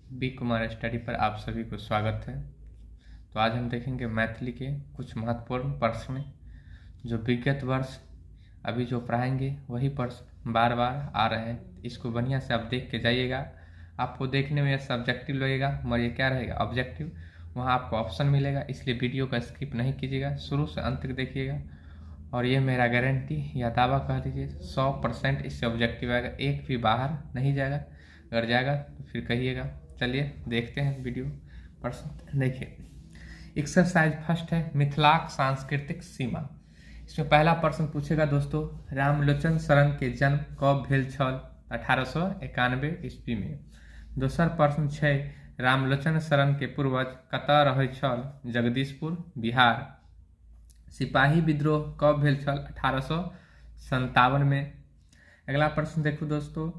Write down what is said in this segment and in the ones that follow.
B Kumar study पर आप सभी को स्वागत है। तो आज हम देखेंगे मैथिली के कुछ महत्वपूर्ण प्रश्न जो विगत वर्ष अभी जो पढ़ाएंगे वही प्रश्न बार बार आ रहे हैं। इसको बढ़िया से आप देख के जाइएगा। आपको देखने में सब्जेक्टिव लगेगा मगर ये क्या रहेगा ऑब्जेक्टिव। वहाँ आपको ऑप्शन मिलेगा, इसलिए वीडियो का स्किप नहीं कीजिएगा, शुरू से अंत तक देखिएगा। और ये मेरा गारंटी या दावा कह लीजिए 100% इससे ऑब्जेक्टिव आएगा, एक भी बाहर नहीं जाएगा। अगर जाएगा तो फिर कहिएगा। चलिए देखते हैं वीडियो प्रश्न। देखिए एक्सरसाइज फर्स्ट है मिथिलाक सांस्कृतिक सीमा। इसमें पहला प्रश्न पूछेगा दोस्तों, रामलोचन शरण के जन्म कब भेल छल? 1891 ईस्वी में। दोसर प्रश्न छै, रामलोचन शरण के पूर्वज कतऽ रहै छल? जगदीशपुर बिहार। सिपाही विद्रोह कब भेल छल? 1857 में। अगला प्रश्न देखो दोस्तों,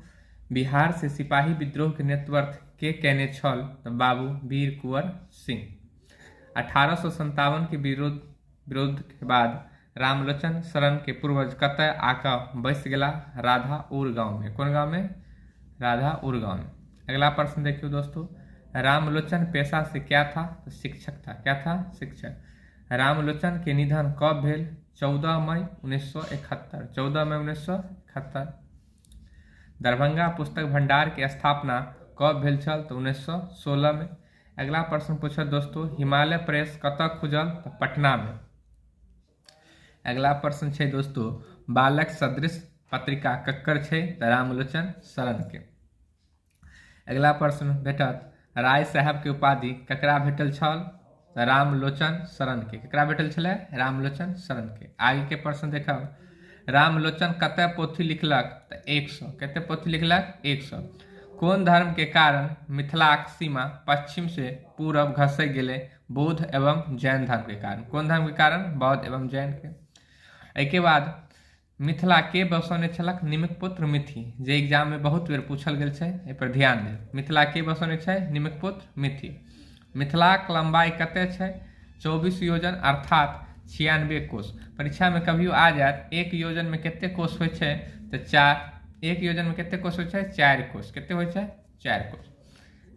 बिहार से सिपाही विद्रोह के नेतृत्व के केने छल? तो बाबू वीर कुंवर सिंह। 1857 के विरोध के बाद रामलोचन शरण के पूर्वज कतऽ आकर बस गेला? राधाउर गांव में। कौन गांव में? राधाउर गांव में। अगला प्रश्न देखियो दोस्तों, रामलोचन पेशा से क्या था? तो शिक्षक था। क्या था? शिक्षक। रामलोचन के निधन कब भेल? 14 मई 1971। 14 मई 1971। दरभंगा पुस्तक भंडार की स्थापना कब भेल छल? तो 1916 में। अगला प्रश्न पूछा दोस्तों, हिमालय प्रेस कतऽ खुजल? तो पटना में। अगला प्रश्न है दोस्तों, बालक सदृश पत्रिका कक्कर छै? तो रामलोचन शरण के। अगला प्रश्न भेटत, राय साहब के उपाधि ककरा भेटल छल? तो रामलोचन शरण के। ककरा भेटल छलै? रामलोचन शरण के। आगे के प्रश्न देखब, रामलोचन कतऽ पोथी लिखलक? तो 100। कते पोथी लिखलक? 100। कोन धर्म के कारण मिथिलाक सीमा पश्चिम से पूरब घसै गेलै? बौद्ध एवं जैन धर्म के कारण। कौन धर्म के कारण? बौद्ध एवं जैन के। एहिके बाद मिथिला के बसौने छलक? निमिक पुत्र मिथि, जे एग्जाम में बहुत बेर पूछल गेल छै, एहि पर ध्यान देब। मिथिला के बसौने छै? निमिक पुत्र मिथि। मिथिलाक लंबाई कते छै? 24 योजन अर्थात 96 कोश। परीक्षा में कभियो आ जायत एक योजन में कते कोश होइ छै? तो 4। एक योजन में कते कोश होइ छै? 4 कोश। कते होइ छै? 4 कोश।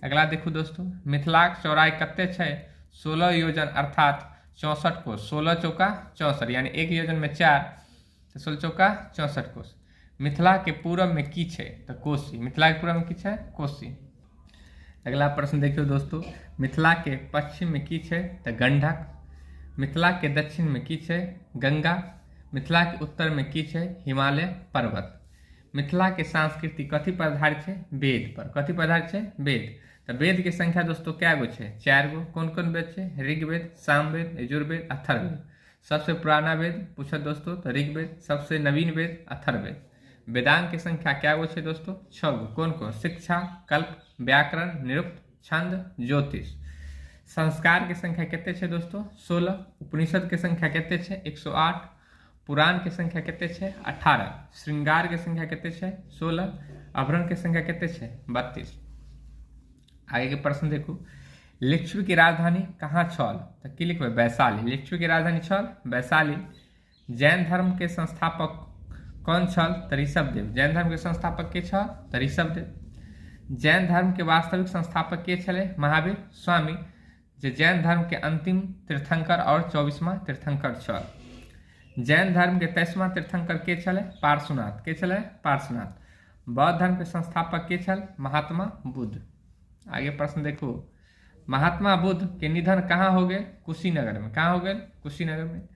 अगला देखू दोस्तों, मिथिलाक चौड़ाई कते छै? 16 योजन अर्थात 64 कोश। 16 चौका 64, यानी एक योजन में 4, तो 16 चौका 64 कोश। मिथिला के पूरब में की छै? तो कोशी। मिथिला के पूरब में की छै? कोशी। अगला प्रश्न देखियो दोस्तों, मिथिला के पश्चिम में की छै? तो गंडक। मिथिला के दक्षिण में की छै? गंगा। मिथिला के उत्तर में की छै? हिमालय पर्वत। मिथिला के संस्कृति कथी पर आधारित छै? वेद पर। कथी पर आधारित छै? वेद। तो वेद की संख्या दोस्तों क्या गो छै? 4 गो। कौन कौन वेद छै? ऋग्वेद, सामवेद, यजुर्वेद, अथर्ववेद। सबसे पुराना वेद पूछा दोस्तों तो ऋग्वेद। सबसे नवीन वेद अथर्ववेद। वेदांग की संख्या क्या गो छै दोस्तों? 6 गो। कौन कौन? शिक्षा, कल्प, व्याकरण, निरुक्त, छंद, ज्योतिष। संस्कार की संख्या कितने छे दोस्तों? 16। उपनिषद की संख्या कितने छे? 108। पुराण की संख्या कितने छे? 18। श्रृंगार की संख्या कितने छे? 16। अभरण की संख्या कितने छे? 32। आगे के प्रश्न देखो, लिच्छवी की राजधानी कहाँ छल? तो की लिखबे? वैशाली। लिच्छवी की राजधानी छल वैशाली। जैन धर्म के संस्थापक कौन छल? तो ऋषभदेव। जैन धर्म के संस्थापक के छल? तो ऋषभदेव। जैन धर्म के वास्तविक संस्थापक के छले? महावीर स्वामी, जे जैन धर्म के अंतिम तीर्थंकर और 24वां तीर्थंकर छल। जैन धर्म के 23वां तीर्थंकर के छले? पार्श्वनाथ। के छले? पार्श्वनाथ। बौद्ध धर्म के संस्थापक के छल? महात्मा बुद्ध। आगे प्रश्न देखो, महात्मा बुद्ध के निधन कहाँ हो गए? कुशीनगर में। कहाँ हो गए? कुशीनगर में।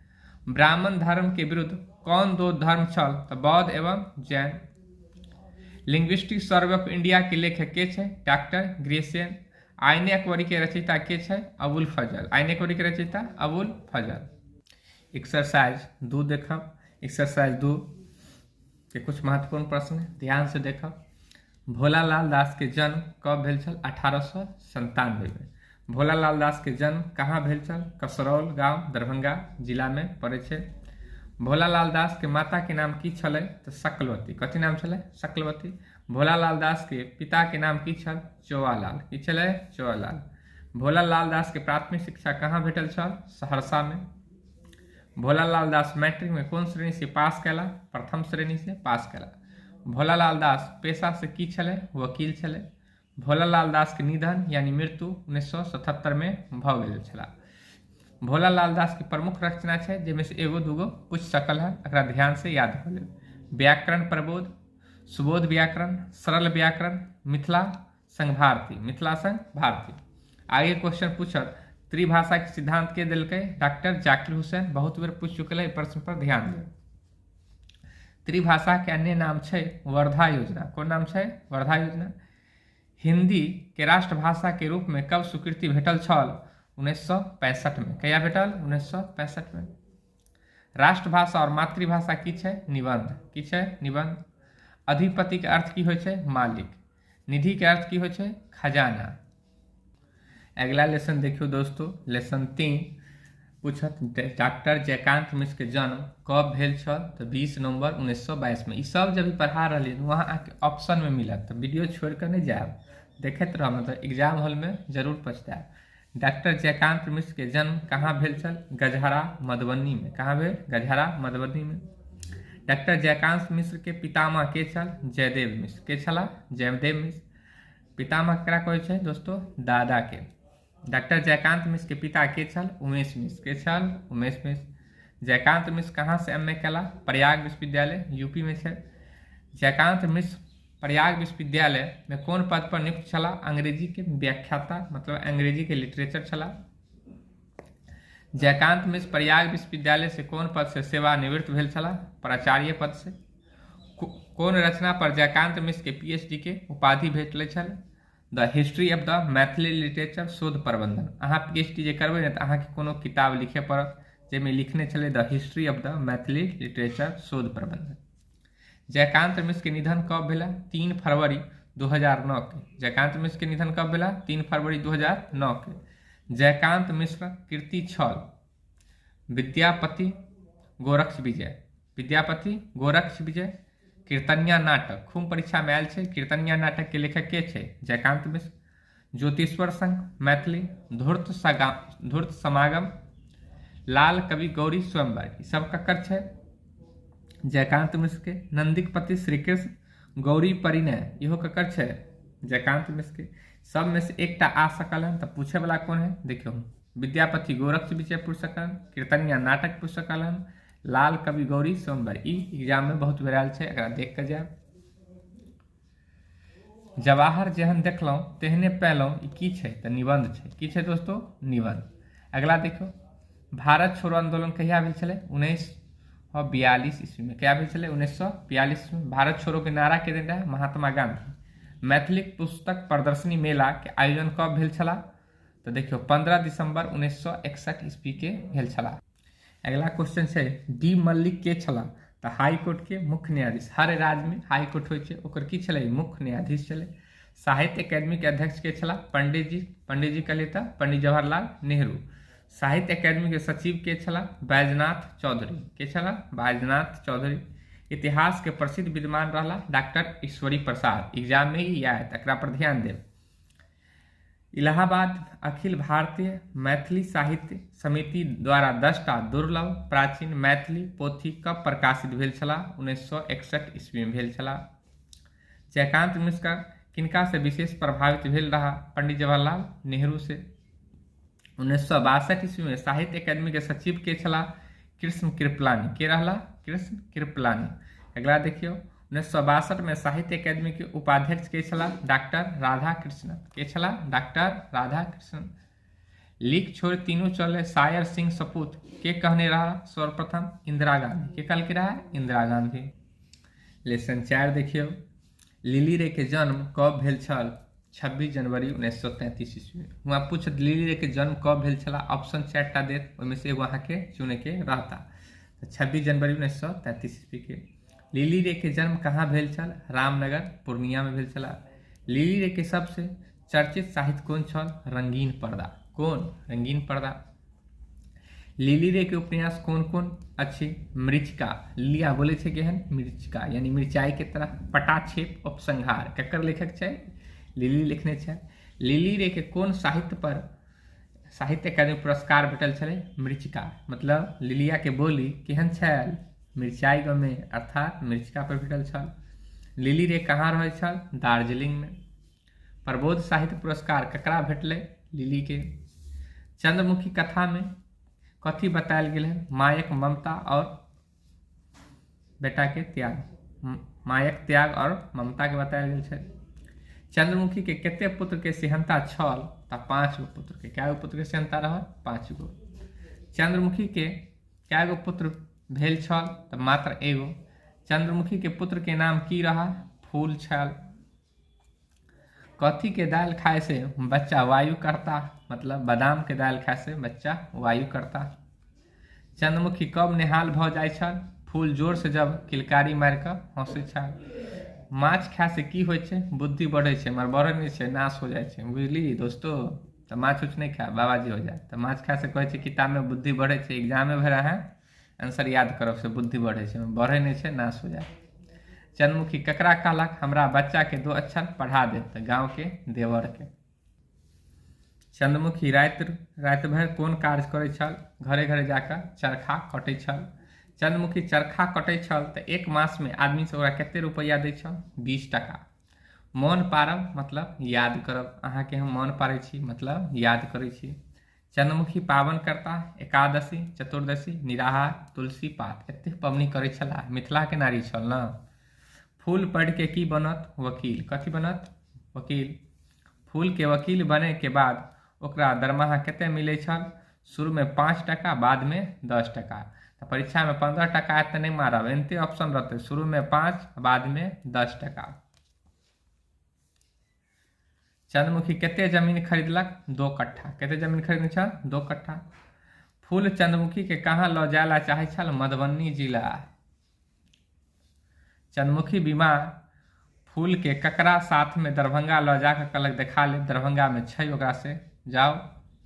ब्राह्मण धर्म के विरुद्ध कौन दो धर्म छल? तो बौद्ध एवं Jain. Linguistic survey of India के लेखक के छे? Doctor Grecian. आईने अकबरी के रचयिता के छे? अबुल फजल। आईने अकबरी के रचयिता अबुल फजल। एक्सरसाइज 2 देखब। एक्सरसाइज 2 के कुछ महत्वपूर्ण प्रश्न ध्यान से देखब। भोलालाल दास के जन्म कब भेल छल? 1897 में। भोलालाल दास के जन्म कहाँ भेल छल? कसरौल गांव दरभंगा जिला में पड़े छे। भोलालाल दास के माता के नाम की छलै? तो सकलवती। कथी नाम छलै? सकलवती। भोलालाल दास के पिता के नाम की छल? चौआलाल। की छलै? चौआलाल। भोलालाल दास के प्राथमिक शिक्षा कहाँ भेटल छल? सहरसा में। भोलालाल दास मैट्रिक में कौन श्रेणी से पास कैला? प्रथम श्रेणी से पास कैला। भोलालाल दास पेशा से की छले? वकील छले। भोलालाल दास के निधन यानी मृत्यु 1977 में भऽ गेल छला। भोलालाल दास की प्रमुख रचना है जिसमें से एगो दूगो कुछ शकल है, अकरा ध्यान से याद कर ले। व्याकरण प्रबोध, सुबोध व्याकरण, सरल व्याकरण, मिथिला संघ भारती, मिथिला संघ भारती। आगे क्वेश्चन पूछत त्रिभाषा के सिद्धांत के दिलके डॉक्टर जाकिर हुसैन, बहुत बेर पूछ चुकल है, प्रश्न पर ध्यान दें। त्रिभाषा के अन्य नाम है वर्धा योजना। कौन नाम है? वर्धा योजना। हिंदी के राष्ट्रभाषा के रूप में कब स्वीकृति भेटल छल? 1965 में। कहिया भेटल? 1965 में। राष्ट्रभाषा और मातृभाषा की है? निबंध। की है? निबंध। अधिपति के अर्थ की होय छै? मालिक। निधि के अर्थ की होय छै? खजाना। अगला लेसन देखियो दोस्तों, लेसन 3 पूछत डॉक्टर जयकांत मिश्र के जन्म कब भेल छल? तो 20 नवंबर 1922 में। ई सब जब पढ़ा रही वहाँ आके ऑप्शन में मिलत, तो वीडियो छोड़ कर नहीं जाए, देखते रह, मतलब एग्जाम हॉल में जरूर पछताए। डॉक्टर जयकांत मिश्र के जन्म कहाँ भेल छल? गजहरा मधुबनी में। कहाँ भेल? गजहरा मधुबनी में। डॉक्टर जयकांत मिश्र के पितामह के छल? जयदेव मिश्र। के छला? जयदेव मिश्र। पितामह करा कहै छै दोस्तों? दादा के। डॉक्टर जयकांत मिश्र के पिता के छल? उमेश मिश्र। के छल? उमेश मिश्र। जयकांत मिश्र कहाँ से एमए कला? प्रयाग विश्वविद्यालय, यूपी में है। जयकांत मिश्र प्रयाग विश्वविद्यालय में कौन पद पर नियुक्त छला? अंग्रेजी के व्याख्याता, मतलब अंग्रेजी के लिटरेचर छला। जयकांत मिश्र प्रयाग विश्वविद्यालय से कौन पद से सेवानिवृत्त भेल छला? प्राचार्य पद से। कौन रचना पर जयकांत मिश्र के पीएचडी के उपाधि भेटले छल? The history of the Maithili literature शोध प्रबंधन। अहाँ पीएचडी जे करबै ने तो अहाँ के कोनो किताब लिखे पड़त जेमे लिखने छले the history of the Maithili literature शोध प्रबंधन। जयकांत मिश्र के निधन कब भेला? 3 फरवरी 2009 के। जयकांत मिश्र के निधन कब भेला? 3 फरवरी 2009 के। जयकांत मिश्र कीर्ति छल विद्यापति गोरक्ष विजय। विद्यापति गोरक्ष विजय। कीर्तनिया नाटक खूब परीक्षा में आयल है। कीर्तनिया नाटक के लेखक के छे? जयकांत मिश्र। ज्योतिश्वर संघ मैथिली, धूर्त समागम, लाल कवि गौरी स्वयंवर, ई सब ककर छे? जयकांत मिश्र के। नंदिकपति श्री कृष्ण, गौरी परिणय, इहो ककर छे? जयकांत मिश्र के। सब में से एकटा आ सकल है, तो पूछे वाला कौन है? देखियो, विद्यापति गोरक्ष विजय पूछ सकल, कीर्तनिया नाटक पूछ सकल हन, लाल कवि गौरी स्वयंवर। ई एग्जाम में बहुत बेर आयल छै, एकरा देख के जाए। जवाहर जेहन देखलौं तेहने पैलौं, ई की छै? तऽ निबंध छै। की छै दोस्तों? निबंध। अगला देखो, भारत छोड़ो आंदोलन कहिया भेल छलै? 1942 ईस्वी में। क्या भेल छलै? 1942 में। भारत छोड़ो के नारा के देने रहे? महात्मा गांधी। मैथिलिक पुस्तक प्रदर्शनी मेला के आयोजन कब भेल छला? तो देखियो 15 दिसंबर 1961 ईस्वी के भेल छला। अगला क्वेश्चन है, डी मल्लिक के छला? तो हाई कोर्ट के मुख्य न्यायाधीश। हर राज्य में हाई कोर्ट होय छै, ओकर की छलै? मुख्य न्यायाधीश छलै। साहित्य अकादमी के अध्यक्ष के छला? पंडित जी कहलिए पंडित जवाहरलाल नेहरू। साहित्य अकादमी के सचिव के छला? बैजनाथ चौधरी। के छला? बैजनाथ चौधरी। इतिहास के प्रसिद्ध विद्वान रहला डॉक्टर ईश्वरी प्रसाद। एग्जाम में ही आयत, एकरा पर ध्यान देव। इलाहाबाद अखिल भारतीय मैथिली साहित्य समिति द्वारा 10टा दुर्लभ प्राचीन मैथिली पोथी कब प्रकाशित भेल छला? 1961 ईस्वी में भेल छला। जयकांत मिश्र किनका से विशेष प्रभावित भेल रहा? पंडित जवाहरलाल नेहरू से। 1962 ईस्वी में साहित्य अकादमी के सचिव के छला? कृष्ण कृपलानी। के रहला? कृष्ण कृपलानी। अगला देखियो, 1962 में साहित्य अकादमी के उपाध्यक्ष के छला? डॉक्टर राधा कृष्णन। के छला? डॉक्टर राधा कृष्णन। लिख छोड़ तीनों चले शायर सिंह सपूत के कहने रहा? सर्वप्रथम इंदिरा गांधी। के कल के रहा? इंदिरा गांधी। लेसन 4 देखियो, लिली रे के जन्म कब भेल छल? 26 जनवरी 1933 ईस्वी में। वहाँ पूछ लिली रे के जन्म कब भेल छला? ऑप्शन 4टा देत, ओहिमे से वहाँ के चुने के रहता। तो 26 जनवरी 1933 ईस्वी के। लिली रे के जन्म कहाँ भेल छल? रामनगर पूर्णिया में भेल छला। लिली रे के सबसे चर्चित साहित्य कौन छल? रंगीन पर्दा। कौन? रंगीन पर्दा। लिली रे के उपन्यास कौन कौन अच्छी? मृचिका। लिया बोले छे केहन? मृचिका, यानी मिर्चाई के तरह। पटाक्षेप उपसंहार केकर लेखक छे? लिली लिखने छे। लिली रे के कौन साहित्य पर साहित्य अकादमी पुरस्कार भेटल छले? मृचिका। मतलब लिलिया के बोली केहन छल? मिर्चाई गमे, अर्थात मृचिका पर भेटल छल। लिली रे कहाँ रहे छल? दार्जिलिंग में। प्रबोध साहित्य पुरस्कार ककरा भेटलै? लिली के। चंद्रमुखी कथा में कथी बतायल गेल है? मायक ममता और बेटा के त्याग, मायक त्याग और ममता के बतायल गेल छै। चंद्रमुखी के कते पुत्र के सेहनता छल? त 5 गो पुत्र के। क्या गो पुत्र के सेहनता रहल? 5 गो। चंद्रमुखी के क्या गो पुत्र भेल छल? त मात्र एगो। चंद्रमुखी के पुत्र के नाम की रहा? फूल छल। कथी के दाल खाए से बच्चा वायु करता? मतलब बादाम के दाल खाए से बच्चा वायु करता। चंद्रमुखी कब नेहाल भ जाय छल? फूल जोर से जब किलकारी मार के हंसै छल। माछ खाए से की होय छै? बुद्धि बढ़े छै, मगर बढ़े नहीं छै, नाश हो जाय छै। बुझली दोस्तों? तो माछ उछ नहीं खा, बाबाजी हो जाए। तो माछ खाए से कहे छै किताब में बुद्धि बढ़े छै, एग्जाम में भरा है आंसर याद करब से बुद्धि बढ़े छै, बढ़े नहीं छै, नाश हो जाए। चंद्रमुखी ककरा कहलक? हमरा बच्चा के 2 अक्षर पढ़ा दे। तो गाँव के देवर के। चंद्रमुखी राति भर कोन कार्य करे छल? घरे घरे जाकर चरखा कटे छल। चंद्रमुखी चरखा कटे छल तो 1 मास में आदमी से ओकरा कते रुपया दै छल? 20 टका। मौन पारब मतलब याद करब। अहाँ के हम मौन पारे छी मतलब याद करे छी। चंद्रमुखी पावन करता एकादशी, चतुर्दशी, निराहार, तुलसी पात एतेक पबनी करे छला। मिथिला के नारी छल न। फूल पढ़ के की बनत? वकील। कथी बनत? वकील। फूल के वकील बने के बाद ओकरा दरमाहा कते मिले छल? शुरू में 5 टका, बाद में 10 टका। तो परीक्षा में 15 टका आए तो नहीं मारब, एनते ऑप्शन रहते, शुरू में 5, बाद में 10 टका। चंद्रमुखी कते जमीन खरीदलक? 2 कट्ठा। कते जमीन खरीदने छल? 2 कट्ठा। फूल चंद्रमुखी के कहाँ ल जायला चाहे छल? मधुबनी जिला। चंद्रमुखी बीमार फूल के ककरा साथ में दरभंगा ल जाकर कहलक देखा ले। दरभंगा में छै ओकरा से, जाओ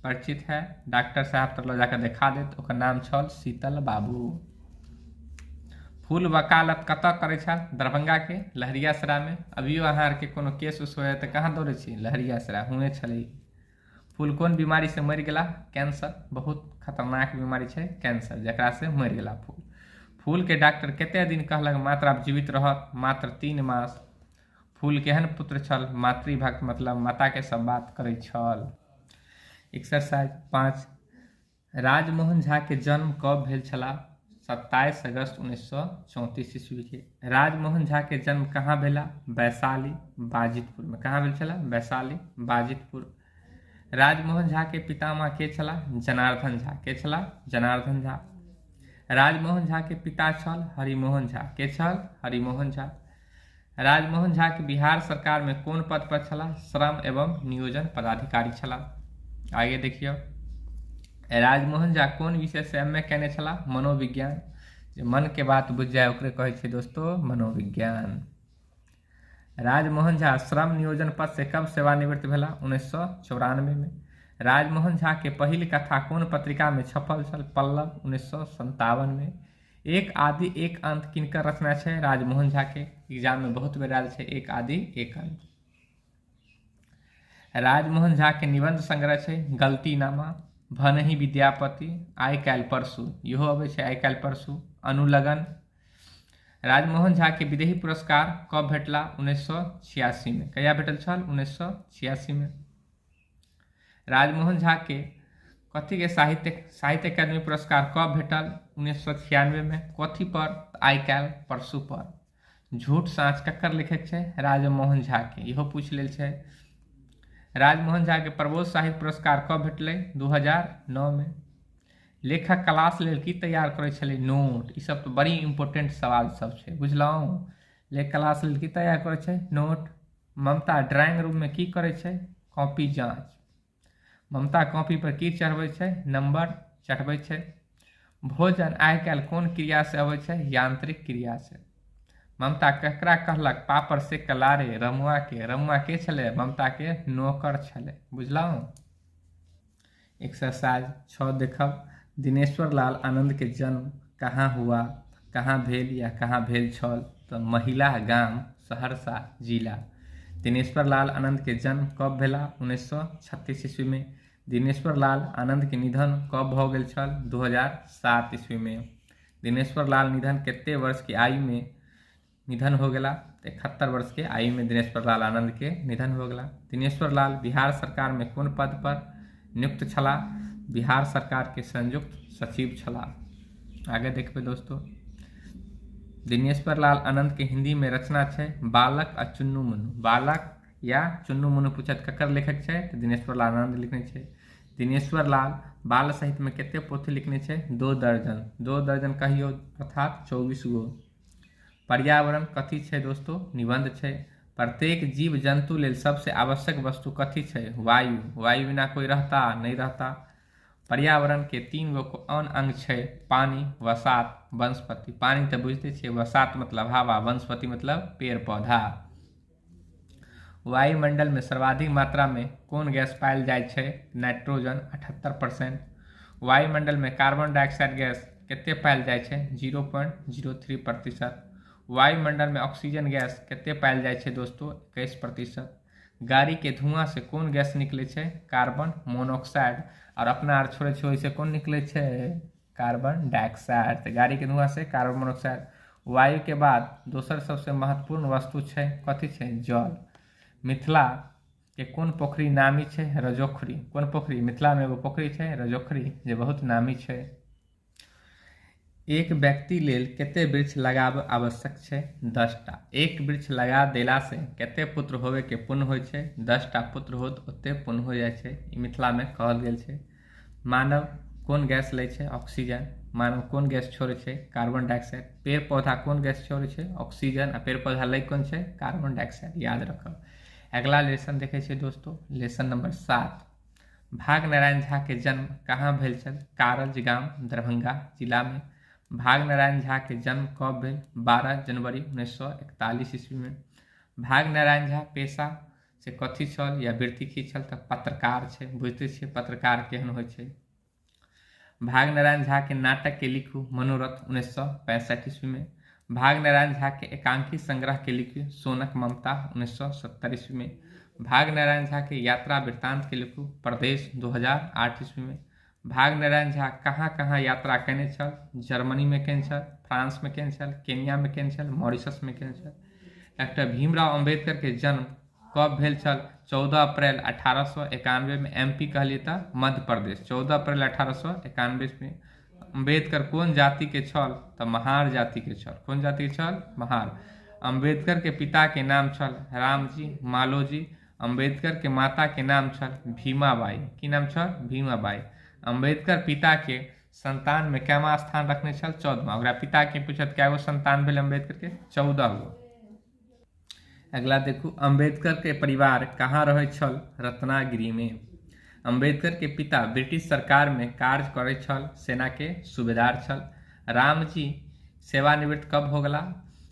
परिचित है, डॉक्टर साहब तर ल जाकर देखा दे। तो ओकर नाम छल शीतल बाबू। फूल वकालत कतऽ करे छल? दरभंगा के लहरियासराय में। अभियो अहाँ के कोनो केस उस होय तो कहाँ दौड़े छी? लहरियासराय हुए छलै। फूल कोन बीमारी से मर गेला? कैंसर। बहुत खतरनाक बीमारी छै कैंसर, जकरा से मर गेला फूल। फूल के डॉक्टर कते दिन कहलक मात्र आप जीवित रहत? मात्र 3 मास। फूल केहन पुत्र छल? मातृभक्त मतलब माता के सब बात करे छल। एक्सरसाइज 5। राजमोहन झा के जन्म कब भेल छला? 27 अगस्त 1934 ईस्वी के। राजमोहन झा के जन्म कहाँ भेला? वैशाली बाजितपुर में। कहाँ भेल छला? वैशाली बाजितपुर। राजमोहन झा के पितामह के छला? जनार्दन झा। के छला? जनार्दन झा। राजमोहन झा के पिता छल हरिमोहन झा। के छल? हरिमोहन झा। राजमोहन झा के बिहार सरकार में कौन पद पर छला? श्रम एवं नियोजन पदाधिकारी छला। आगे देखियो, राजमोहन झा कौन विषय से एम.ए. केने छला? मनोविज्ञान। जो मन के बात बुझ जाए ओकरे कहे छे दोस्तों मनोविज्ञान। राजमोहन झा श्रम नियोजन पद से कब सेवानिवृत्त भेला? 1994 में। राजमोहन झा के पहिल कथा कौन पत्रिका में छपल छल? पल्लव 1957 में। एक आदि एक अंत किनकर रचना है? राजमोहन झा के। एग्जाम में बहुत बेर आयल है एक आदि एक अंत। राजमोहन झा के निबंध संग्रह है गलतीनामा, भनहि विद्यापति, आइ काल्हि परसू, इहो अबै छै आइ काल्हि परसू, अनुलगन। राजमोहन झा के विदेही पुरस्कार कब भेटला? 1986 में। कहिया भेटल छल? 1986 में। राजमोहन झा के कथी के साहित्य अकादमी पुरस्कार कब भेटल? 1996 में। कथी पर? आइ काल्हि परसू पर। झूठ साँच ककर लिखैत छै? राजमोहन झा के, इहो पूछ लेल छै। राजमोहन झा के प्रबोध साहित्य पुरस्कार कब भेटलै? 2009 में। लेखक क्लास लेल की तैयार करे छलै? नोट। ई सब तो बड़ी इंपोर्टेंट सवाल सब छै, बुझलहुँ। लेखक क्लास लेल की तैयार करे छै? नोट। ममता ड्राइंग रूम में की करे छै? कॉपी जांच। ममता कॉपी पर की चढ़बै छै? नंबर चढ़बै छै। भोजन आइ काल्हि कोन क्रिया से अबै छै? यांत्रिक क्रिया से। ममता ककरा कहलक पापड़ से कलारे? रमुआ के। रमुआ के छले? ममता के नौकर छले, बुझलहुँ। एक्सरसाइज 6 देखब। दिनेश्वर लाल आनंद के जन्म कहाँ हुआ, कहाँ भेल या कहाँ भेल छल? तो महिला गाम सहरसा जिला। दिनेश्वर लाल आनंद के जन्म कब भेला? 1936 ईस्वी में। दिनेश्वर लाल आनंद के निधन कब भ गेल छल? 2007 ईस्वी में। दिनेश्वर लाल निधन कते वर्ष की आयु में निधन हो गला। 71 वर्ष के आयु में दिनेश्वर लाल आनंद के निधन हो गला। दिनेश्वर लाल बिहार सरकार में कोन पद पर नियुक्त छला? बिहार सरकार के संयुक्त सचिव छला। आगे देखबे दोस्तों, दिनेश्वर लाल आनंद के हिंदी में रचना है बालक आ चुन्नू मुन्नू। बालक या चुन्नू मुन्नू पूछत ककर लेखक है तो दिनेश्वर लाल आनंद लिखने छे। दिनेश्वर लाल बाल साहित्य में कितने पोथी लिखने छे? 2 दर्जन। 2 दर्जन कहियो अर्थात 24 गो। पर्यावरण कथी छे दोस्तों? निबंध छे। प्रत्येक जीव जंतु लेल सबसे आवश्यक वस्तु कथी छे? वायु। वायु बिना कोई रहता नहीं रहता। पर्यावरण के 3 गो कौन अंग छे? पानी, वसात, वनस्पति। पानी तो बुझते छे, वसात मतलब हवा, वनस्पति मतलब पेड़ पौधा। वायुमंडल में सर्वाधिक मात्रा में कौन गैस पायल जाय छे? नाइट्रोजन 78%। वायुमंडल में कार्बन डाइऑक्साइड गैस कितने पायल जाय छे? 0.03%। वायुमंडल में ऑक्सीजन गैस कितने पायल जाय छे दोस्तों? 21%। गाड़ी के धुआं से कौन गैस निकले छे? Carbon monoxide. और अपना आर छोड़े छोड़े से कौन निकले छे? Carbon dioxide. तो गाड़ी के धुआं से कार्बन मोनोऑक्साइड। वायु के बाद दूसर सबसे महत्वपूर्ण वस्तु छे कथी छे? जल। मिथिला के कौन पोखरी नामी छे? रजोखरी। कौन पोखरी? मिथिला में एगो पोखरी छे रजोखरी जे बहुत नामी छे। एक व्यक्ति लेल कते वृक्ष लगाब आवश्यक छे? 10टा। एक वृक्ष लगा देला से कते पुत्र होवे के पुण्य होय छे? 10टा पुत्र होत ओते पुण्य हो जाय छे। ई मिथिला में कहल गेल छे। मानव कौन गैस लै छे? ऑक्सीजन। मानव कौन गैस छोड़े छे? Carbon dioxide. पेड़ पौधा कौन गैस छोड़े छे? ऑक्सीजन। आ पेड़ पौधा लै कौन छे? Carbon dioxide. याद रखब। अगला लेसन देखे छे दोस्तों, लेसन नंबर 7। भाग नारायण झा के जन्म कहाँ भेल छल? कारज गाम, दरभंगा जिला में। भाग नारायण झा के जन्म कब भेल? 12 जनवरी 1941 ईस्वी में। भाग नारायण झा पेशा से कथी छल या वृत्ति की छल? तो पत्रकार छे। बुझते छे पत्रकार केहन होय छे। भाग नारायण झा के नाटक के लिखू मनोरथ 1965 ईस्वी में। भाग नारायण झा के एकांकी संग्रह के लिखू सोनक ममता 1970 ईस्वी में। भाग नारायण झा के यात्रा वृत्तांत के लिखू प्रदेश 2008 ईस्वी में। भाग नारायण झा कहाँ कहाँ यात्रा केने छल? जर्मनी में केने छल, फ्रांस में केने छल, केन्या में केने छल, मॉरिशस में केने छल। डॉक्टर भीमराव अंबेडकर के जन्म कब भेल छल? 14 अप्रैल 1891 में। एमपी कहलिए तो मध्य प्रदेश। 14 अप्रैल 1891 में। अंबेडकर कौन जाति के छल? तो महार जाति के छल। कौन जाति के छल? महार। अंबेडकर के पिता के नाम छल रामजी मालोजी। अंबेडकर के माता के नाम छल भीमाबाई। की नाम छल? भीमाबाई। अंबेडकर पिता के संतान में कैमा स्थान रखने छल? 14वां। ओकरा पिता के पूछत क्या गो संतान भेल अंबेडकर के? 14 गो। अगला देखू, अंबेडकर के परिवार कहाँ रहे छल? रत्नागिरी में। अंबेडकर के पिता ब्रिटिश सरकार में कार्य करे छल, सेना के सूबेदार छल। रामजी सेवानिवृत्त कब हो गला?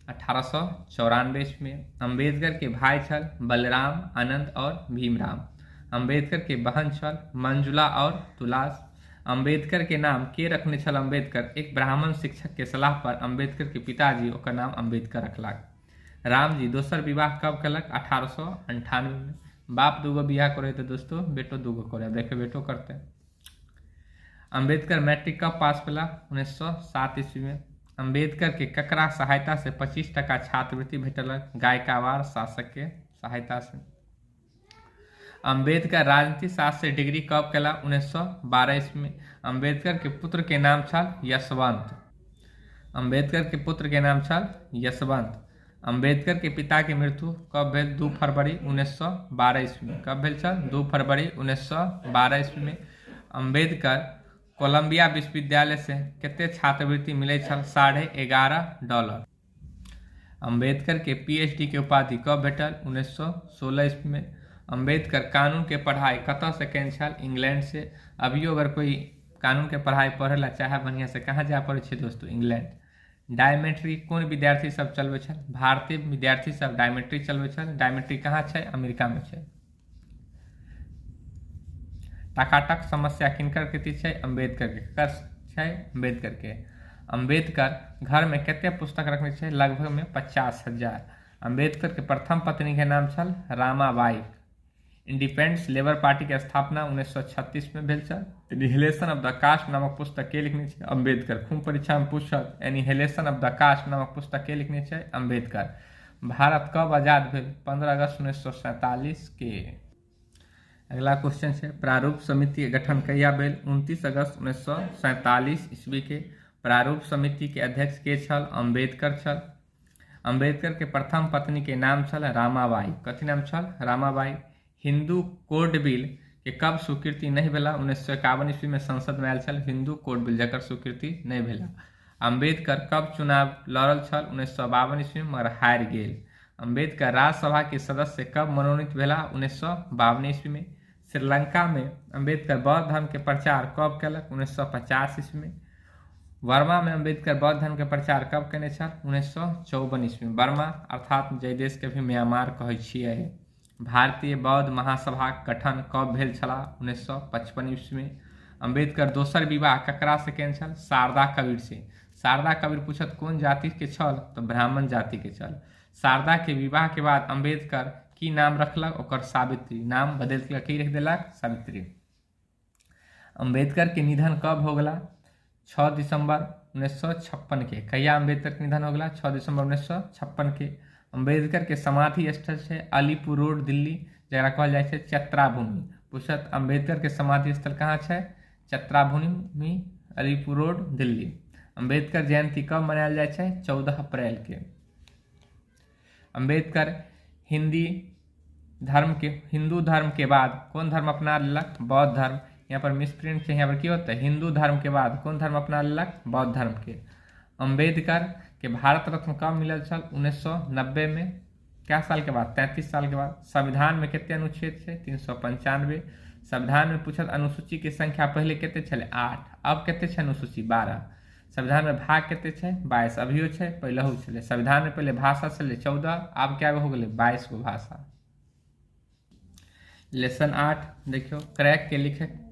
1894 में। अंबेडकर के भाई छल बलराम, आनंद और भीमराव। अंबेडकर के बहन छल मंजुला और तुलास। अंबेडकर के नाम के रखने छल अंबेडकर? एक ब्राह्मण शिक्षक के सलाह पर अंबेडकर के पिताजी ओकर नाम अंबेडकर रखलाक। रामजी दोसर विवाह कब कलक? 1898 में। बाप 2 गो बियाह करे तो दोस्तों बेटो 2 गो करे। देखे बेटो करते। अंबेडकर मैट्रिक कब पास कला? 1907 ईस्वी में। अंबेडकर के ककरा सहायता से 25% छात्रवृत्ति भेटल? गायकवाड़ शासक के सहायता से। अंबेडकर राजनीति शास्त्र से डिग्री कब कला? 1912 ईस्वी में। अंबेडकर के पुत्र के नाम छल यशवंत। अंबेडकर के पुत्र के नाम छल यशवंत। अंबेडकर के पिता की मृत्यु कब भेल? 2 फरवरी 1912 ईस्वी में। कब भेल छल? 2 फरवरी 1912 ईस्वी में। अंबेडकर कोलंबिया विश्वविद्यालय से कितने छात्रवृत्ति मिले छल? $11.5। अंबेडकर के पीएचडी के उपाधि कब भेटल? 1916 ईस्वी में। अंबेडकर कानून के पढ़ाई कतऽ से केने छल? इंग्लैंड से। अभियो अगर कोई कानून के पढ़ाई पढ़े ला चाहे बढ़िया से कहाँ जा पड़े छे दोस्तों? इंग्लैंड। डायमेट्री कौन विद्यार्थी सब चलबे छल? भारतीय विद्यार्थी सब डायमेट्री चलबे छल। डायमेट्री कहाँ छे? अमेरिका में छे। टकाटक समस्या किनकर कृति छे? अंबेडकर के। कर छे अंबेडकर के। अंबेडकर घर में कितने पुस्तक रखने छे? लगभग में 50,000। अंबेडकर के प्रथम पत्नी के नाम छल रामाबाई। इंडिपेंडेंस लेबर पार्टी के स्थापना 1936 में भेल छल। एनिहिलेशन ऑफ द कास्ट नामक पुस्तक के लिखने छै अम्बेडकर। खूब परीक्षा में पूछत एनिहिलेशन ऑफ द कास्ट नामक पुस्तक के लिखने छै अम्बेडकर। भारत कब आजाद भेल? 15 अगस्त 1947 के। अगला क्वेश्चन है प्रारूप समिति के गठन कहिया भेल? 29 अगस्त 1947 ईस्वी के। प्रारूप समिति के अध्यक्ष के छल? अम्बेडकर छल। अम्बेडकर के प्रथम पत्नी के नाम छल रामाबाई। कथी नाम छल? रामाबाई। हिंदू कोड बिल के कब स्वीकृति नहीं भेला? 1951 ईस्वी में संसद में आयल छल हिंदू कोड बिल, जकर स्वीकृति नहीं भेला। अम्बेडकर कब चुनाव लड़ल छल? 1952 ईस्वी में, मगर हार गेल। अम्बेडकर राज्यसभा के सदस्य कब मनोनीत भेला? 1952 ईस्वी में। श्रीलंका में अम्बेडकर बौद्ध धर्म के प्रचार कब कयलक? 1950 ईस्वी में। बर्मा में अम्बेडकर बौद्ध धर्म के प्रचार कब केने छल? 1954 ईस्वी में। बर्मा अर्थात जय देश के भी म्यांमार कहै छियै। भारतीय बौद्ध महासभा गठन कब भेल छला? 1955 ईस्वी में। अम्बेडकर दोसर विवाह ककरा से केने छल? शारदा कबीर से। शारदा कबीर पूछत कोन जाति के छल? तो ब्राह्मण जाति के छल। शारदा के विवाह के बाद अम्बेडकर की नाम रखलक? ओकर सावित्री। नाम बदल के की रख देलक? सावित्री। अम्बेडकर के निधन कब हो गला? 6 दिसंबर 1956 के। कहिया अम्बेडकर के निधन हो गला? 6 दिसंबर 1956 के। अम्बेडकर के समाधि स्थल है अलीपुर रोड दिल्ली, जरा कहल जाए छै चत्राभूमि। पूछत अम्बेडकर के समाधि स्थल कहाँ है? चत्राभूमि, अलीपुर रोड दिल्ली। अम्बेडकर जयंती कब मनायल जाए छै? 14 अप्रैल के। अम्बेडकर हिंदू धर्म के बाद कौन धर्म अपना लेलक? बौद्ध धर्म। यहाँ पर मिसप्रिंट है, यहाँ पर क्या होता है? हिंदू धर्म के बाद कौन धर्म अपना लेलक? बौद्ध धर्म के। अम्बेडकर के भारत रत्न कब मिलल छल? 1990 में। क्या साल के बाद? 33 साल के बाद। संविधान में कितने अनुच्छेद है? 395। संविधान में पूछत अनुसूची की संख्या पहले कितने छले? 8। अब कितने छे अनुसूची? 12। संविधान में भाग कितने छे? 22। अभियो छे, पहले हो छले। संविधान में पहले भाषा छले 14, अब क्या हो गए? 22 गो भाषा। लेसन 8 देखियो, क्रैक के लिखक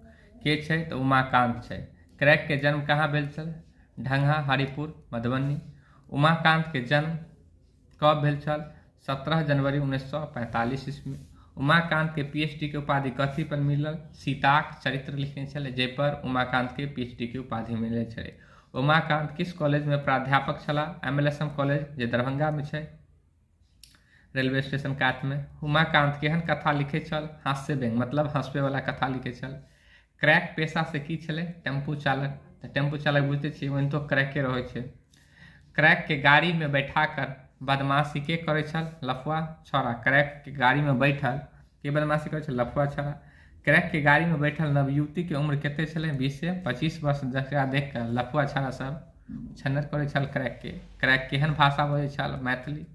के छे? तो उमाकांत छे। क्रैक के जन्म कहाँ भेल छल? ढंगा, हरिपुर, मधुबनी। उमाकांत के जन्म कब भेल छल? 17 जनवरी 1945 ईस्वी में। उमाकांत के पीएचडी के उपाधि कथी पर मिलल? सीताक चरित्र लिखने छले, जै पर उमाकांत के पीएचडी के उपाधि मिले छले। उमाकांत किस कॉलेज में प्राध्यापक छला? एमएलएसएम कॉलेज, जे दरभंगा में छे, रेलवे स्टेशन कात में। उमाकांत केहन कथा लिखे छल? हास्य व्यंग, मतलब हंसवे वाला कथा लिखे छल। क्रैक पेशा से की छले? टेम्पू चालक। तो टेम्पू चालक बुझते छियै वही तो क्रैके रहे छे। क्रैक के गाड़ी में बैठा कर बदमाशी के करे छल? लफुआ छोरा। क्रैक के गाड़ी में बैठल के बदमाशी करे छल? लफुआ छोरा। क्रैक के गाड़ी में बैठल नवयुवती के उम्र कितने छले? 20 से 25 वर्ष, जकरा देख कर लफुआ छोरा सब छन्नर करे छल क्रैक के। क्रैक केहन भाषा बजे छल? मैथिली।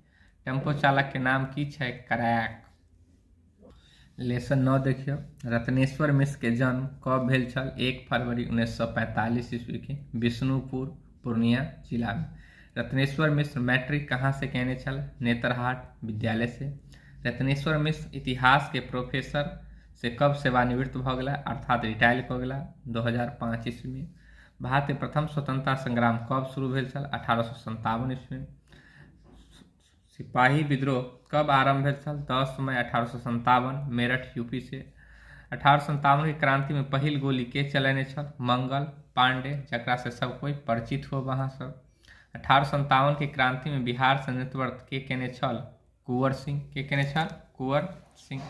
टेम्पो चालक के नाम की छे? क्रैक। लेसन 9 देखियो, रत्नेश्वर मिश्र के जन्म कब भेल छल? 1 फरवरी 1945 ईस्वी के, विष्णुपुर, पूर्णिया जिला में। रत्नेश्वर मिश्र मैट्रिक कहाँ से कहने छल? नेतरहाट विद्यालय से। रत्नेश्वर मिश्र इतिहास के प्रोफेसर से कब सेवानिवृत्त भ गया, अर्थात रिटायर हो गया? 2005 ईस्वी में। भारत के प्रथम स्वतंत्रता संग्राम कब शुरू भेल छल? 1857 ईस्वी में। सिपाही विद्रोह कब आरंभ भेल छल? 10 मई 1857, मेरठ यूपी से। 1857 की क्रांति में पहिल गोली के चलेने छल? मंगल पांडे, जकरा से सब कोई परिचित हो वहाँ सब। 1857 की क्रांति में बिहार से नेतृत्व के केने छल? कुंवर सिंह। के केने छल? कुंवर सिंह।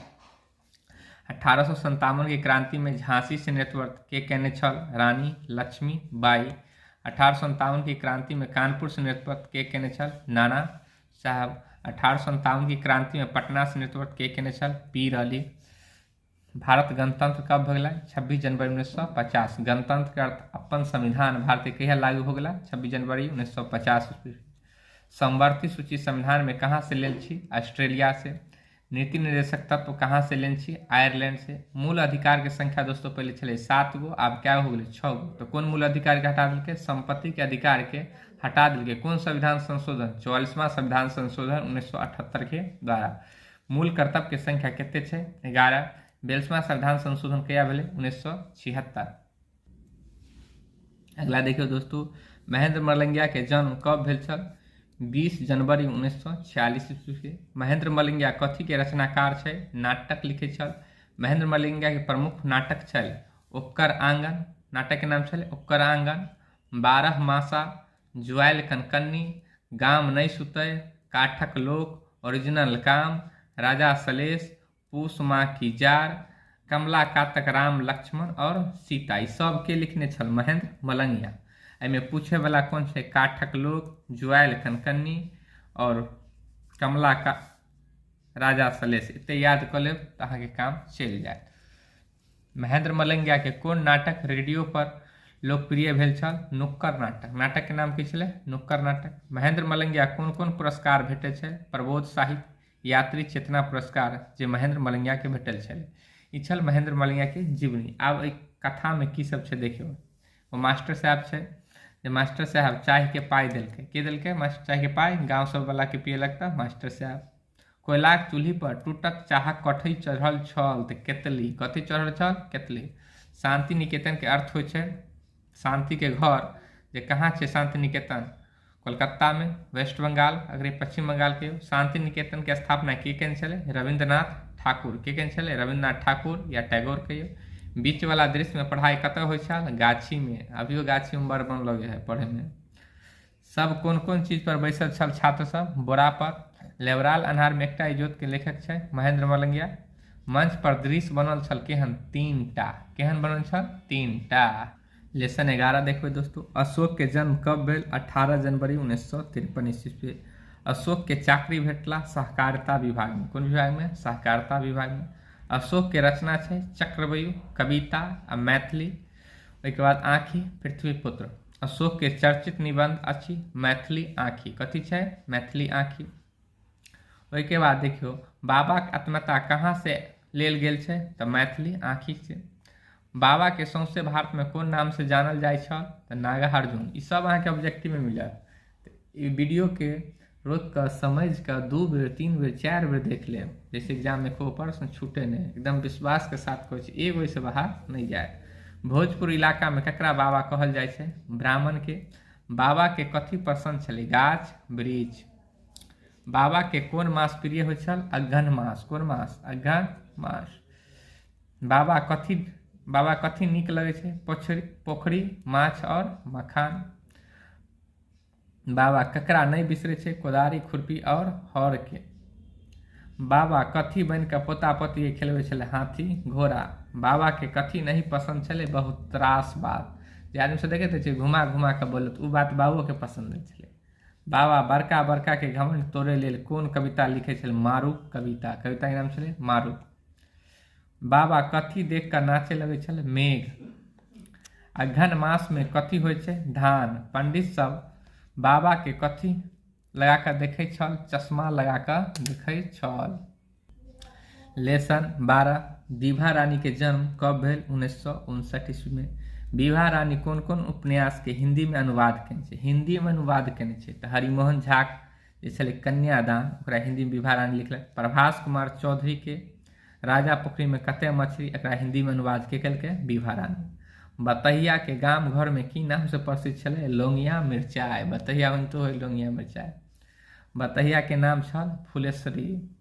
1857 की क्रांति में झांसी से नेतृत्व के केने छल? रानी लक्ष्मी बाई। 1857 की क्रांति में कानपुर से नेतृत्व के केने छल? नाना साहब। 1857 की क्रांति में पटना से नेतृत्व के केने छल? पीर अली। भारत गणतंत्र कब हो गया? 26 जनवरी 1950। गणतंत्र के अर्थ अपन संविधान भारतीय कहिया लागू हो गया? 26 जनवरी 1950 ईस्वी। समवर्ती सूची संविधान में कहाँ से लेल छी? ऑस्ट्रेलिया से। नीति निर्देशक तत्व कहाँ से लेल छी? आयरलैंड से। मूल अधिकार के संख्या दोस्तों पहले छले 7 गो, अब क्या हो गए? 6 गो। तो कौन मूल अधिकार के हटा दिलके? संपत्ति के अधिकार के हटा दिलके। कौन संविधान संशोधन? 44वां संविधान संशोधन 1978 के द्वारा। मूल कर्तव्य के संख्या कितने छे? 11। 42वां संविधान संशोधन कहिया भेले? 1976। अगला देखियो दोस्तों, महेंद्र मलंगिया के जन्म कब भेल छल? 20 जनवरी 1946 ईस्वी के। महेंद्र मलंगिया कथी के रचनाकार छे? नाटक लिखे छल। महेंद्र मलंगिया के प्रमुख नाटक छल ओकर आंगन, नाटक के नाम छल ओकर आंगन, 12 मासा, जुआयल कनकन्नी, गाम नहीं सुतय, काठक लोक, ओरिजिनल काम, राजा सलेश, पूस माँ की जार, कमला कातक राम लक्ष्मण और सीता। ई सब के लिखने छल महेंद्र मलंगिया। एमे पूछे वाला कौन छे? काठक लोक, जुआयल कनकन्नी और कमला का राजा सलेश। इतने याद कर ले तो अहाँ के काम चल जाए। महेंद्र मलंगिया के कौन नाटक रेडियो पर लोकप्रिय भेल छल? नुक्कड़ नाटक। नाटक के नाम की छले? नुक्कड़ नाटक। महेंद्र मलंगिया कौन कौन पुरस्कार भेटे छे? प्रबोध साहित्य, यात्री चेतना पुरस्कार जे महेंद्र मलंगिया के भेटल छल। ई छल महेंद्र मलंगिया के जीवनी। आब एक कथा में की सब छे देखियो। वो मास्टर साहब छे जे मास्टर साहब चाय के पाई देलके। के देलके? मास्टर चाय के पाई गाँव सब वाला के पिए लगता मास्टर साहब। कोयलाक चूल्ही पर टूटक चाहक कठई चढ़ल छल त केतली। कथी चढ़ल छल? केतली। शांति निकेतन के अर्थ हो छे शांति के घर। जे कहाँ छे शांति निकेतन? कोलकाता में, वेस्ट बंगाल। अगर ये पश्चिम बंगाल के शांति निकेतन के स्थापना के केने छले? रविंद्रनाथ ठाकुर। के केने छले? रविंद्रनाथ ठाकुर या टैगोर कहियो। बीच वाला दृश्य में पढ़ाई कतऽ होइ छल? गाछी में। अभियो गाछी में बड़ मन लगे है पढ़े में। सब कोन कोन चीज पर बैसल छल छात्र सब? बोरा पर। लेवराल अन्हार में एकटा इजोत के लेखक छे महेंद्र मलंगिया। मंच पर दृश्य बनल छल केहन? 3टा। केहन बनल छल? 3टा। लेसन 11 देखो दोस्तों। अशोक के जन्म कब भेल? 18 जनवरी 1953 ईस्वी। अशोक के चाकरी भेटला सहकारिता विभाग में। कौन विभाग में? सहकारिता विभाग में। अशोक के रचना छे चक्रव्यूह, कविता आ मैथिली। ओहिके बाद आँखी, पृथ्वीपुत्र। अशोक के चर्चित निबंध अछि मैथिली आँखी। कथी छे? मैथिली आँखी। ओहिके बाद देखियो बाबा के आत्मकथा कहाँ से लेल गेल छे? तो मैथिली आँखी से। बाबा के सौंसे भारत में कौन नाम से जानल जाय छल? तो नागार्जुन। ई सब अहाँ के ऑब्जेक्टिव में मिलत। ई वीडियो के रोक कर समझ कर 2 बेर 3 बेर 4 बेर देख ले, जैसे एग्जाम में को प्रश्न छूटे नहीं। एकदम विश्वास के साथ कहै छै एगो से बाहर नहीं जाए। भोजपुर इलाका में ककरा बाबा कहल जाय छे? ब्राह्मण के। बाबा के कथी पसंद छले? गाछ वृक्ष। बाबा के कौन मास प्रिय हो छल? अगहन मास। कौन मास? अगहन मास। बाबा कथी नीक लगे छे? पोखरी, माछ और मखान। बाबा ककरा नहीं बिसरे छे? कोदारी, खुरपी और हर के। बाबा कथी बन के पोता पोती के खेलवे छले? हाथी, घोड़ा। बाबा के कथी नहीं पसंद छले? बहुत त्रास बात। जे आदमी से देखे थे घुमा घुमा के बोलत उ बात बाबो के पसंद नहीं छले। बाबा बड़का बड़का के घमंड तोड़े लेल कौन कविता लिखे छले? मारूक कविता। कविता के नाम छले मारूक। बाबा कथी देख कर नाचे लगे छले? मेघ। अगहन मास में कथी होइ छे? धान। पंडित सब बाबा के कथी लगा कर देखे छल? चश्मा लगा कर देखे छल। लेसन 12 विभा रानी के जन्म कब भेल? 1959 ईस्वी में। विभा रानी कौन कौन उपन्यास के हिंदी में अनुवाद केने छे? हिंदी में अनुवाद केने छे तो हरिमोहन झा जे छले कन्यादान, ओकरा हिंदी में विभा रानी लिखले। प्रभास कुमार चौधरी के राजा पोखरी में कते मछली, एकरा हिंदी में अनुवाद के केलके? विभा रानी। बतहिया के गाम घर में की नाम से प्रसिद्ध छले? लौंगिया मिर्चाई। बतहिया बनतो है लौंगिया मिर्चाई। बतहिया के नाम छल फुलेश्वरी।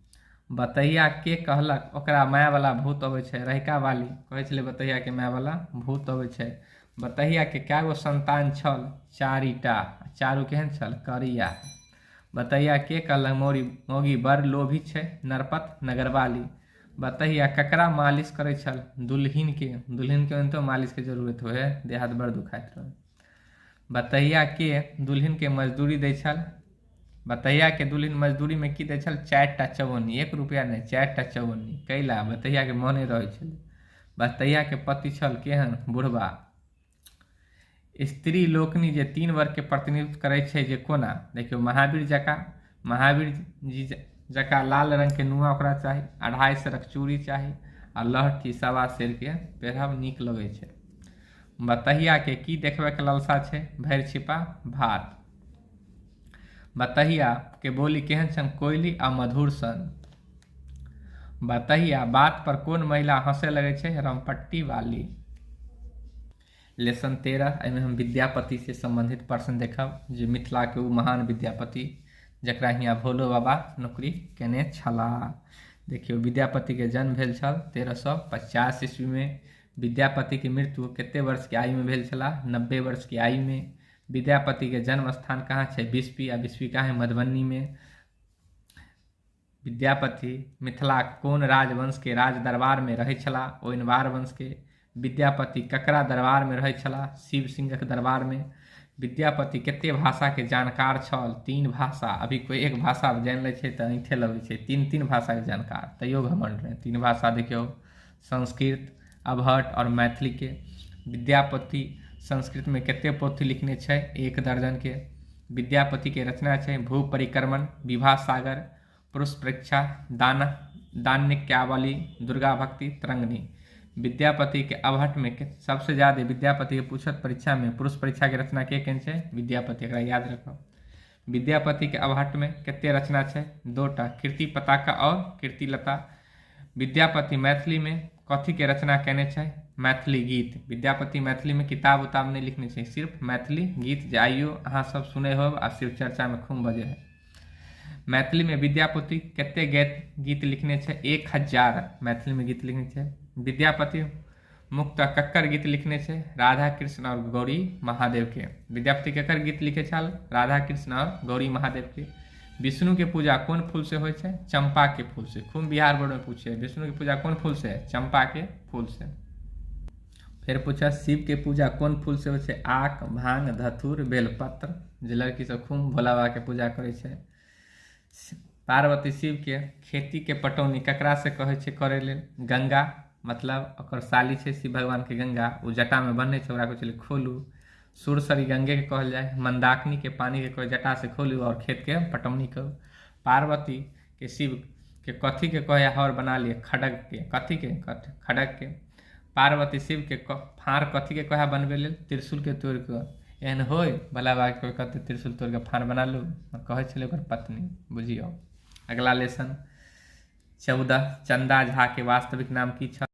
बतहिया के कहलक ओकरा माय वाला भूत अबै छे? रहिका वाली कहै छले बतहिया के माय वाला भूत अबै छे। बतहिया के कैगो संतान छल? 4टा। चारू केहन छल? करिया। बतहिया के कहलक मौगी बड़ लोभी छे? नरपत नगरवाली। बतहिया ककरा मालिश करे छल? दुल्हिन के। दुल्हिन के तो मालिश के जरूरत हो है, देह हाथ बड़ दुखाइत रहे। बतहिया के दुल्हिन के मजदूरी दे छल? बतहिया के दुल्हिन मजदूरी में की दे छल? 4टा चवन्नी। 1 रुपया नहीं, 4टा चवन्नी। कैला? बतहिया के मने रहे छल। बतहिया के पति छल केहन? बुढ़वा। स्त्री लोकनी जे 3 वर्ग के प्रतिनिधित्व करे छे जे कोना? देखियो महावीर जका। महावीर जी जका लाल रंग के नुआ ओकरा चाही, 2.5 सरक चूड़ी चाही आ लहठी 1.25 सेर के पेहरब नीक लगे छे। बतहिया के की देखबे के लालसा छे? भैर छिपा भात। बतहिया के बोली केहन छन? कोयली आ मधुर सन। बतहिया बात पर कौन महिला हंसे लगे छे? रमपट्टी वाली। लेसन 13 एमे हम विद्यापति से संबंधित प्रश्न देखब जे मिथिला के उ महान विद्यापति जकरा हियाँ भोलो बाबा नौकरी केने छला। देखियो विद्यापति के जन्म भेल छल 1350 ईस्वी में। विद्यापति की मृत्यु कते वर्ष के आयु में भेल छला? 90 वर्ष की आयु में। विद्यापति के जन्म स्थान कहाँ छै? बिस्फी। आ बिस्फी कहाँ है? मधुबनी में। विद्यापति मिथिला कोन राजवंश के राज दरबार में रहै छला? ओनिवार वंश के। विद्यापति ककरा दरबार में रहै छला? शिव सिंहक दरबार में। विद्यापति कते भाषा के जानकार छल? 3 भाषा। अभी कोई एक भाषा जान ले छै तऽ ऐठे लगे छै, 3 भाषा के जानकार, तैयो घमंड रहे। 3 भाषा देखियो, संस्कृत, अवहट और मैथिली के। विद्यापति संस्कृत में कते पोथी लिखने छै? 1 दर्जन के। विद्यापति के रचना छै भू परिक्रमण, विवाह सागर, पुरुष परीक्षा, दान्यक्यावली, दुर्गा भक्ति, तरंगिणी। विद्यापति के अवहट में सबसे ज्यादा विद्यापति के पूछत परीक्षा में पुरुष परीक्षा के रचना के केने छै? विद्यापति, एकरा याद रखो। विद्यापति के अवहट में कते रचना छै? 2टा, कीर्ति पताका और कीर्तिलता। विद्यापति मैथिली में कथी के रचना केने छै? मैथिली गीत। विद्यापति मैथिली में किताब उताब नहीं लिखने छै, सिर्फ मैथिली गीत जे आइयो अहाँ सब सुने हो आ शिव चर्चा में खूब बजे है। मैथिली में विद्यापति कते गीत लिखने छै? 1000 मैथिली में गीत लिखने छै। विद्यापति मुक्त कक्कर गीत लिखने छै? राधा कृष्ण और गौरी महादेव के। विद्यापति कक्कर गीत लिखे छल? राधा कृष्ण और गौरी महादेव के। विष्णु के पूजा कौन फूल से होय छै? चंपा के फूल से। खूब बिहार बोर्ड में पूछे, विष्णु की पूजा कौन फूल से? चंपा के फूल से। फिर पूछा शिव के पूजा कौन फूल से होय छै? आक, भांग, धतूर, बेलपत्र। जे लड़की सब खूब भोला बाबा के पूजा करे छै। पार्वती शिव के खेती के पटौनी ककरा से कहे छै करे लेल? गंगा, मतलब ओकर साली छै शिव भगवान के गंगा, उ जटा में बन्हे छै, ओकरा कहै छै खोलू। सुरसरी गंगे के कहल जाए। मंदाकिनी के पानी के कहे जटा से खोलू और खेत के पटौनी करू। पार्वती के शिव के कथी के कहे हर बना लिए? खड़ग के। कथी के? खड़ग के। पार्वती शिव के फार कथी के कहे बनबे लेल? त्रिशूल के तोड़ के। एहन होय भला बाबा कोई कहते त्रिशूल तोड़ के फार बना लू, कहे छले ओकर पत्नी। बुझियो। अगला लेसन 14, चंदा झा के वास्तविक नाम की छल?